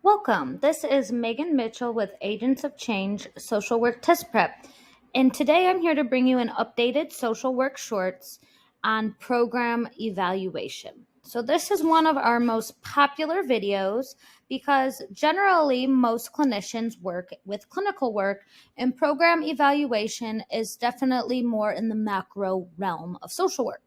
Welcome. This is Megan Mitchell with Agents of Change Social Work Test Prep. And today I'm here to bring you an updated social work shorts on program evaluation. So this is one of our most popular videos because generally most clinicians work with clinical work, and program evaluation is definitely more in the macro realm of social work.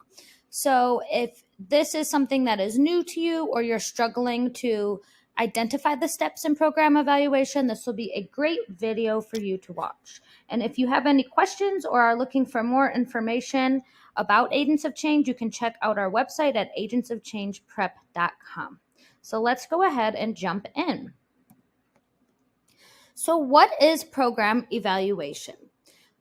So if this is something that is new to you or you're struggling to identify the steps in program evaluation, this will be a great video for you to watch. And if you have any questions or are looking for more information about Agents of Change, you can check out our website at agentsofchangeprep.com. So let's go ahead and jump in. So what is program evaluation?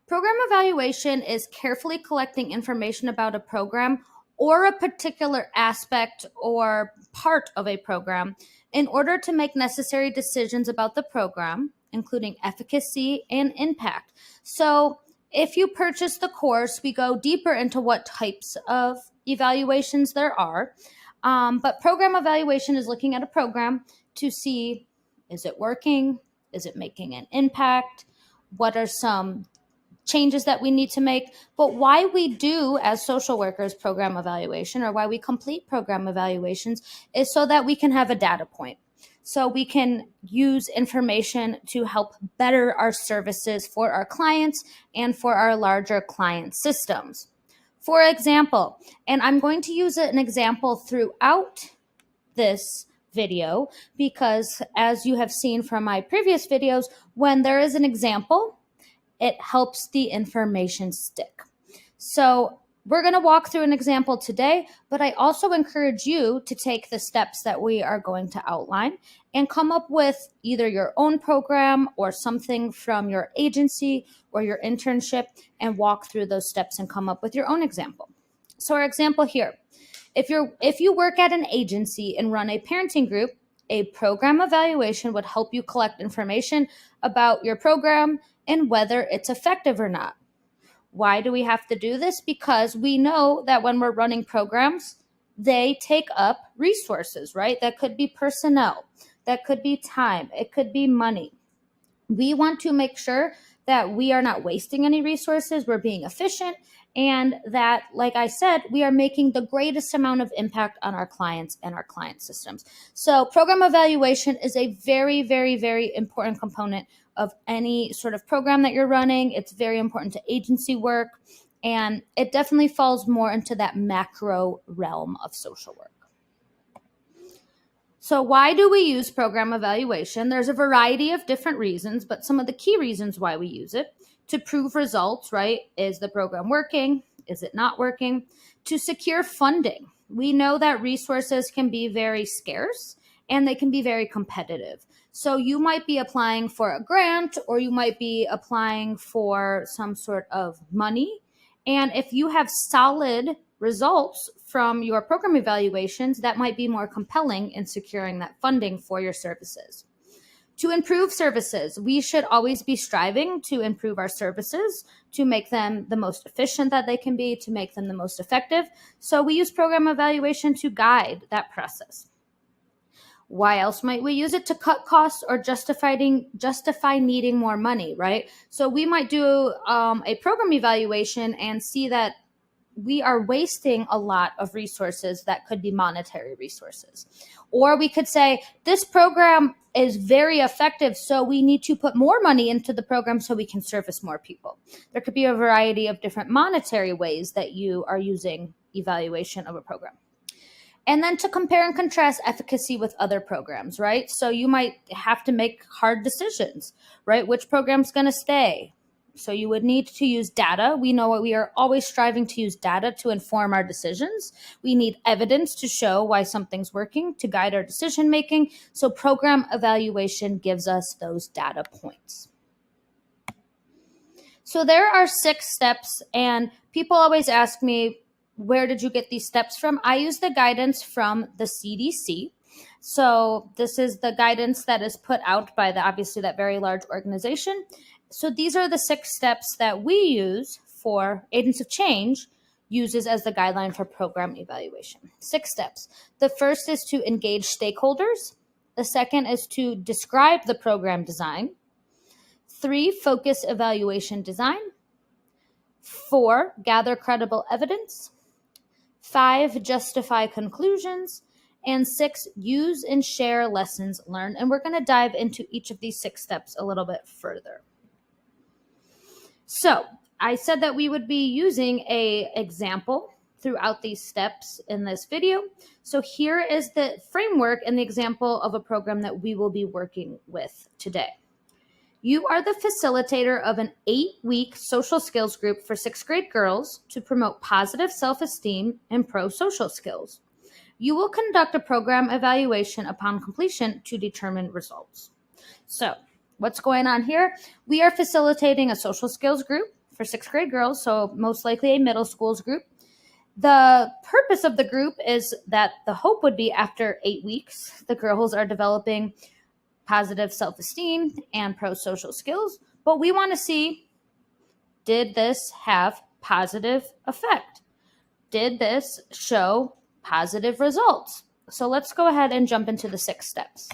Program evaluation is carefully collecting information about a program or a particular aspect or part of a program in order to make necessary decisions about the program, including efficacy and impact. So if you purchase the course, we go deeper into what types of evaluations there are. But program evaluation is looking at a program to see, is it working? Is it making an impact? What are some changes that we need to make? But why we do as social workers program evaluation, or why we complete program evaluations, is so that we can have a data point. So we can use information to help better our services for our clients and for our larger client systems. For example, and I'm going to use an example throughout this video because, as you have seen from my previous videos, when there is an example, it helps the information stick. So we're going to walk through an example today, but I also encourage you to take the steps that we are going to outline and come up with either your own program or something from your agency or your internship and walk through those steps and come up with your own example. So our example here, if you work at an agency and run a parenting group, a program evaluation would help you collect information about your program and whether it's effective or not. Why do we have to do this? Because we know that when we're running programs, they take up resources, right? That could be personnel, that could be time, it could be money. We want to make sure that we are not wasting any resources, we're being efficient, and that, like I said, we are making the greatest amount of impact on our clients and our client systems. So program evaluation is a very, very, very important component of any sort of program that you're running. It's very important to agency work, and it definitely falls more into that macro realm of social work. So why do we use program evaluation? There's a variety of different reasons, but some of the key reasons why we use it: to prove results, right? Is the program working? Is it not working? To secure funding. We know that resources can be very scarce and they can be very competitive. So you might be applying for a grant or you might be applying for some sort of money. And if you have solid results from your program evaluations, that might be more compelling in securing that funding for your services. To improve services, we should always be striving to improve our services, to make them the most efficient that they can be, to make them the most effective. So we use program evaluation to guide that process. Why else might we use it? To cut costs or justify needing more money, right? So we might do a program evaluation and see that we are wasting a lot of resources that could be monetary resources. Or we could say, this program is very effective, so we need to put more money into the program so we can service more people. There could be a variety of different monetary ways that you are using evaluation of a program. And then to compare and contrast efficacy with other programs, right? So you might have to make hard decisions, right? Which program's going to stay? So you would need to use data. We know what we are always striving to use data to inform our decisions. We need evidence to show why something's working to guide our decision making. So program evaluation gives us those data points. So there are 6 steps, and people always ask me, where did you get these steps from? I use the guidance from the CDC. So this is the guidance that is put out by obviously that very large organization. So these are the 6 steps that we use for Agents of Change uses as the guideline for program evaluation. 6 steps. The first is to engage stakeholders. The second is to describe the program design. 3, focus evaluation design. 4, gather credible evidence. 5, justify conclusions. And 6, use and share lessons learned. And we're going to dive into each of these 6 steps a little bit further. So I said that we would be using an example throughout these steps in this video. So here is the framework and the example of a program that we will be working with today. You are the facilitator of an 8-week social skills group for 6th grade girls to promote positive self-esteem and pro-social skills. You will conduct a program evaluation upon completion to determine results. So what's going on here? We are facilitating a social skills group for 6th grade girls, so most likely a middle schools group. The purpose of the group is that the hope would be after 8 weeks, the girls are developing positive self-esteem and pro-social skills, but we want to see, did this have positive effect? Did this show positive results? So let's go ahead and jump into the 6 steps.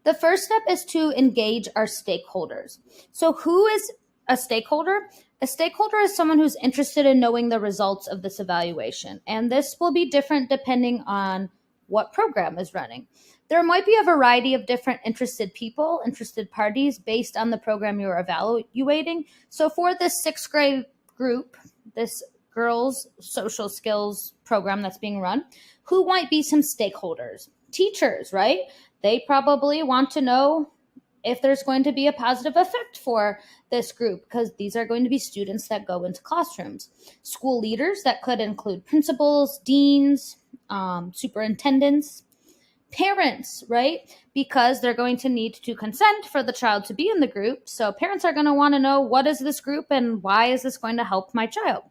The first step is to engage our stakeholders. So who is a stakeholder? A stakeholder is someone who's interested in knowing the results of this evaluation, and this will be different depending on what program is running. There might be a variety of different interested people, interested parties based on the program you're evaluating. So for this 6th grade group, this girls' social skills program that's being run, who might be some stakeholders? Teachers, right? They probably want to know if there's going to be a positive effect for this group because these are going to be students that go into classrooms. School leaders, that could include principals, deans, superintendents. Parents, right? Because they're going to need to consent for the child to be in the group. So parents are going to want to know, what is this group and why is this going to help my child?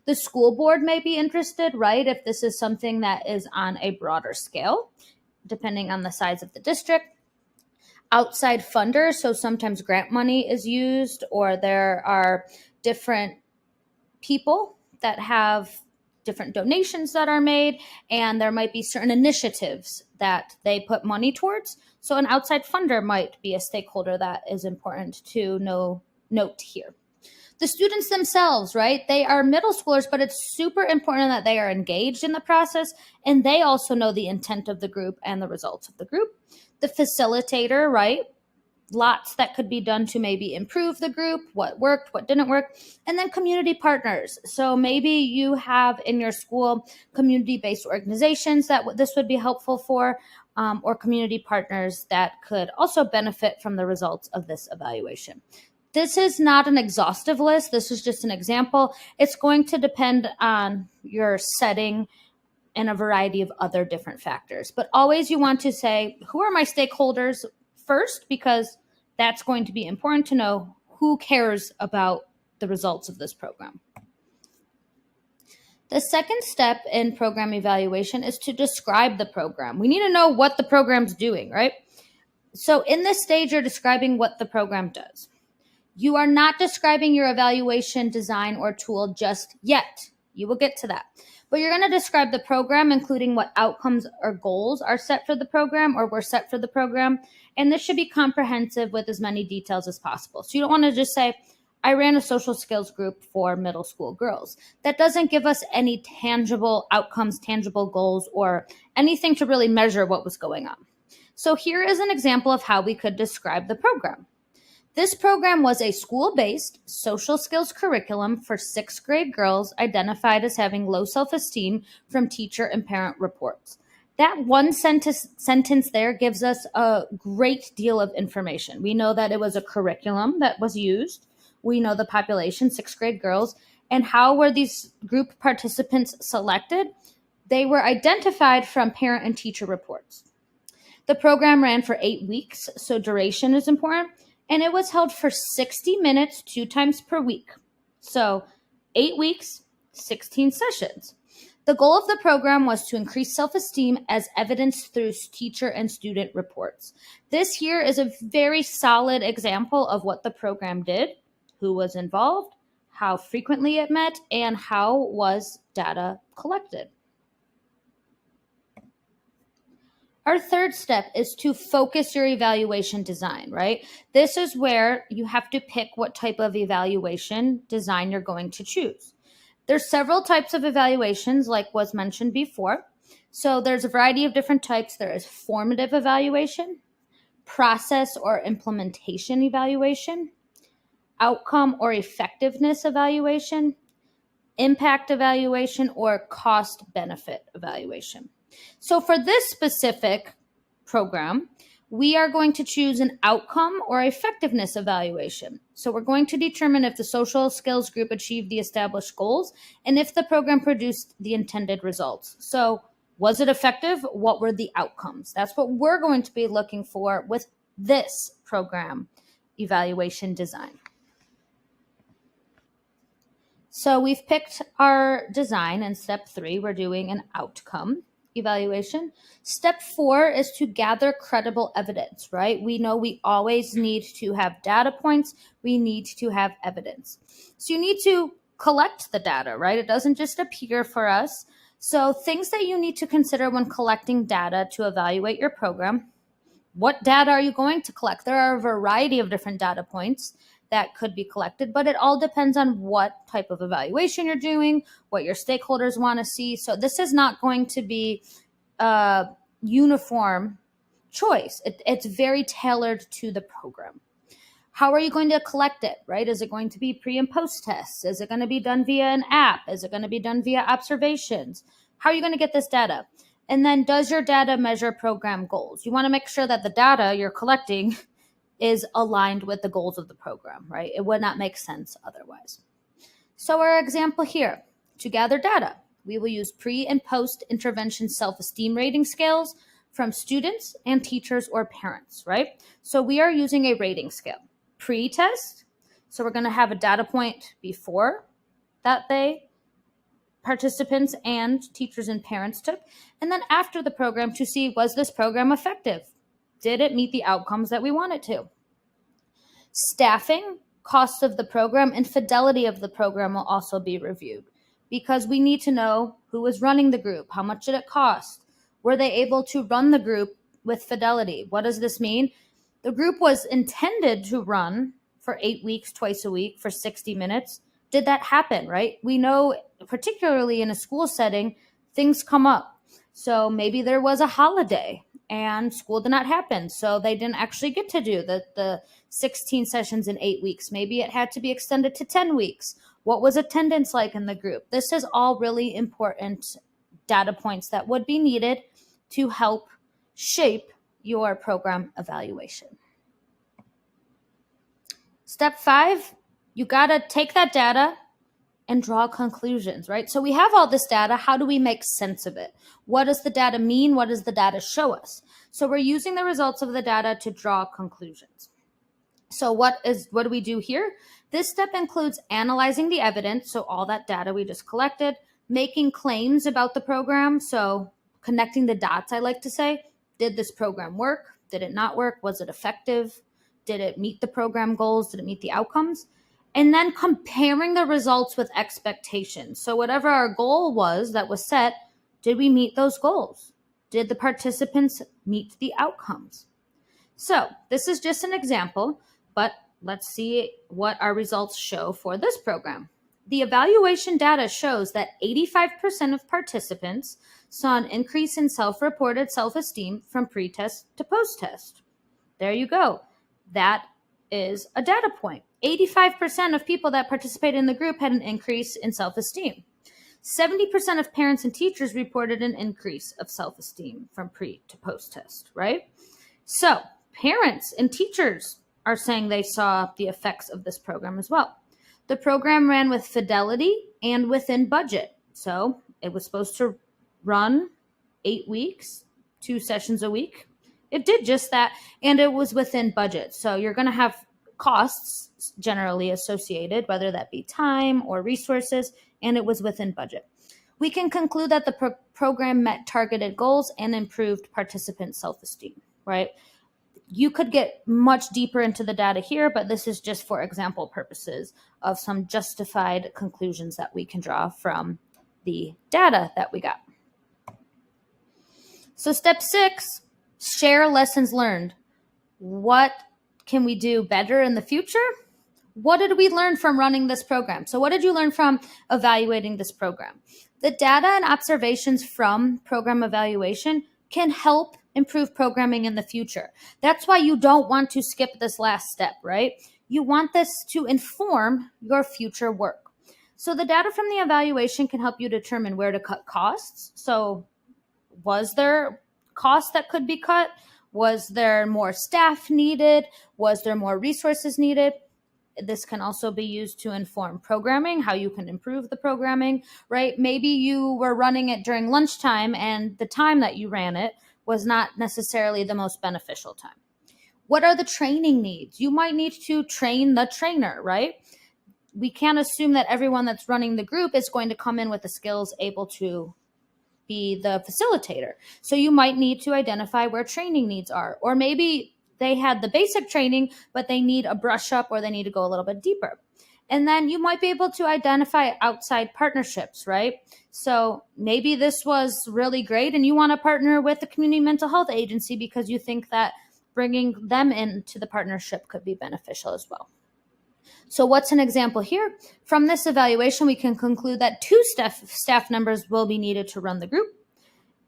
The school board may be interested, right? If this is something that is on a broader scale, depending on the size of the district. Outside funders, so sometimes grant money is used, or there are different people that have different donations that are made, and there might be certain initiatives that they put money towards. So an outside funder might be a stakeholder that is important to note here. The students themselves, right? They are middle schoolers, but it's super important that they are engaged in the process and they also know the intent of the group and the results of the group. The facilitator, right? Lots that could be done to maybe improve the group, what worked, what didn't work, and then community partners. So maybe you have in your school community-based organizations that this would be helpful for, or community partners that could also benefit from the results of this evaluation. This is not an exhaustive list. This is just an example. It's going to depend on your setting and a variety of other different factors. But always you want to say, who are my stakeholders first, because that's going to be important to know who cares about the results of this program. The second step in program evaluation is to describe the program. We need to know what the program's doing, right? So in this stage, you're describing what the program does. You are not describing your evaluation design or tool just yet. You will get to that. But you're going to describe the program, including what outcomes or goals are set for the program or were set for the program. And this should be comprehensive with as many details as possible. So you don't want to just say, I ran a social skills group for middle school girls. That doesn't give us any tangible outcomes, tangible goals, or anything to really measure what was going on. So here is an example of how we could describe the program. This program was a school-based social skills curriculum for 6th grade girls identified as having low self-esteem from teacher and parent reports. That one sentence there gives us a great deal of information. We know that it was a curriculum that was used. We know the population, 6th grade girls, and how were these group participants selected? They were identified from parent and teacher reports. The program ran for 8 weeks, so duration is important. And it was held for 60 minutes, 2 times per week. So 8 weeks, 16 sessions. The goal of the program was to increase self-esteem as evidenced through teacher and student reports. This here is a very solid example of what the program did, who was involved, how frequently it met, and how was data collected. Our third step is to focus your evaluation design, right? This is where you have to pick what type of evaluation design you're going to choose. There's several types of evaluations, like was mentioned before. So there's a variety of different types. There is formative evaluation, process or implementation evaluation, outcome or effectiveness evaluation, impact evaluation, or cost benefit evaluation. So for this specific program, we are going to choose an outcome or effectiveness evaluation. So we're going to determine if the social skills group achieved the established goals and if the program produced the intended results. So was it effective? What were the outcomes? That's what we're going to be looking for with this program evaluation design. So we've picked our design. In step 3, we're doing an outcome evaluation. Step 4 is to gather credible evidence, right? We know we always need to have data points. We need to have evidence. So you need to collect the data, right? It doesn't just appear for us. So things that you need to consider when collecting data to evaluate your program. What data are you going to collect? There are a variety of different data points that could be collected, but it all depends on what type of evaluation you're doing, what your stakeholders want to see. So this is not going to be a uniform choice. It's very tailored to the program. How are you going to collect it, right? Is it going to be pre and post tests? Is it going to be done via an app? Is it going to be done via observations? How are you going to get this data? And then does your data measure program goals? You want to make sure that the data you're collecting is aligned with the goals of the program, right? It would not make sense otherwise. So our example here, to gather data, we will use pre and post intervention self-esteem rating scales from students and teachers or parents, right? So we are using a rating scale. Pre-test, so we're going to have a data point before that participants and teachers and parents took, and then after the program to see, was this program effective? Did it meet the outcomes that we want it to? Staffing, cost of the program, and fidelity of the program will also be reviewed because we need to know who was running the group, how much did it cost, were they able to run the group with fidelity? What does this mean? The group was intended to run for 8 weeks, twice a week for 60 minutes. Did that happen, right? We know, particularly in a school setting, things come up. So maybe there was a holiday and school did not happen. So they didn't actually get to do the 16 sessions in 8 weeks. Maybe it had to be extended to 10 weeks. What was attendance like in the group? This is all really important data points that would be needed to help shape your program evaluation. Step 5, you got to take that data and draw conclusions, right? So we have all this data. How do we make sense of it? What does the data mean? What does the data show us? So we're using the results of the data to draw conclusions. So what do we do here? This step includes analyzing the evidence, so all that data we just collected, making claims about the program, so connecting the dots, I like to say. Did this program work? Did it not work? Was it effective? Did it meet the program goals? Did it meet the outcomes? And then comparing the results with expectations. So whatever our goal was that was set, did we meet those goals? Did the participants meet the outcomes? So this is just an example, but let's see what our results show for this program. The evaluation data shows that 85% of participants saw an increase in self-reported self-esteem from pre-test to post-test. There you go. That is a data point. 85% of people that participated in the group had an increase in self-esteem. 70% of parents and teachers reported an increase of self-esteem from pre to post-test, right? So parents and teachers are saying they saw the effects of this program as well. The program ran with fidelity and within budget. So it was supposed to run 8 weeks, 2 sessions a week. It did just that, and it was within budget. So you're going to have costs generally associated, whether that be time or resources, and it was within budget. We can conclude that the program met targeted goals and improved participant self-esteem, right? You could get much deeper into the data here, but this is just for example purposes of some justified conclusions that we can draw from the data that we got. So step 6, Share lessons learned. What can we do better in the future? What did we learn from running this program? So what did you learn from evaluating this program? The data and observations from program evaluation can help improve programming in the future. That's why you don't want to skip this last step, right? You want this to inform your future work. So the data from the evaluation can help you determine where to cut costs. So was there costs that could be cut? Was there more staff needed? Was there more resources needed? This can also be used to inform programming, how you can improve the programming, right? Maybe you were running it during lunchtime and the time that you ran it was not necessarily the most beneficial time. What are the training needs? You might need to train the trainer, right? We can't assume that everyone that's running the group is going to come in with the skills able to be the facilitator. So you might need to identify where training needs are, or maybe they had the basic training, but they need a brush up or they need to go a little bit deeper. And then you might be able to identify outside partnerships, right? So maybe this was really great and you want to partner with the community mental health agency because you think that bringing them into the partnership could be beneficial as well. So what's an example here? From this evaluation, we can conclude that 2 staff members will be needed to run the group.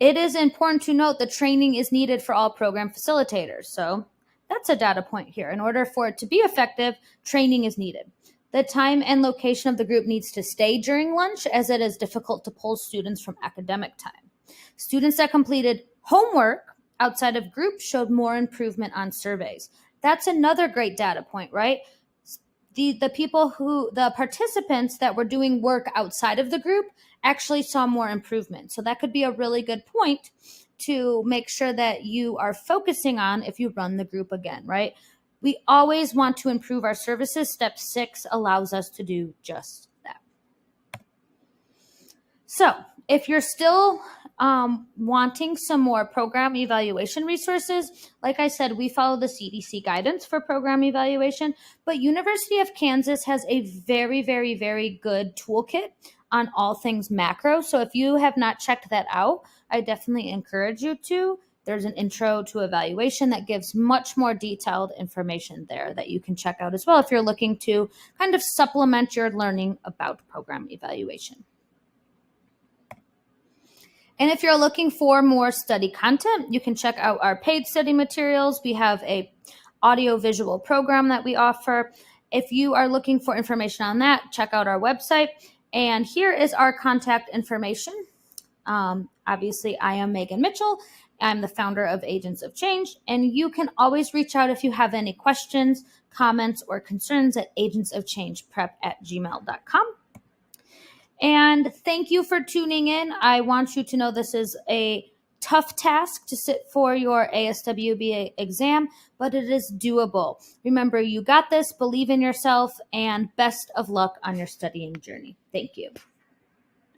It is important to note that training is needed for all program facilitators. So that's a data point here. In order for it to be effective, training is needed. The time and location of the group needs to stay during lunch, as it is difficult to pull students from academic time. Students that completed homework outside of group showed more improvement on surveys. That's another great data point, right? The participants that were doing work outside of the group actually saw more improvement. So that could be a really good point to make sure that you are focusing on if you run the group again, right? We always want to improve our services. Step 6 allows us to do just that. So if you're still wanting some more program evaluation resources, like I said, we follow the CDC guidance for program evaluation, but University of Kansas has a very, very, very good toolkit on all things macro. So if you have not checked that out, I definitely encourage you to. There's an intro to evaluation that gives much more detailed information there that you can check out as well if you're looking to kind of supplement your learning about program evaluation. And if you're looking for more study content, you can check out our paid study materials. We have a audio-visual program that we offer. If you are looking for information on that, check out our website. And here is our contact information. Obviously, I am Megan Mitchell. I'm the founder of Agents of Change, and you can always reach out if you have any questions, comments, or concerns at agentsofchangeprep@gmail.com. And thank you for tuning in. I want you to know this is a tough task to sit for your ASWB exam, but it is doable. Remember, you got this, believe in yourself, and best of luck on your studying journey. Thank you.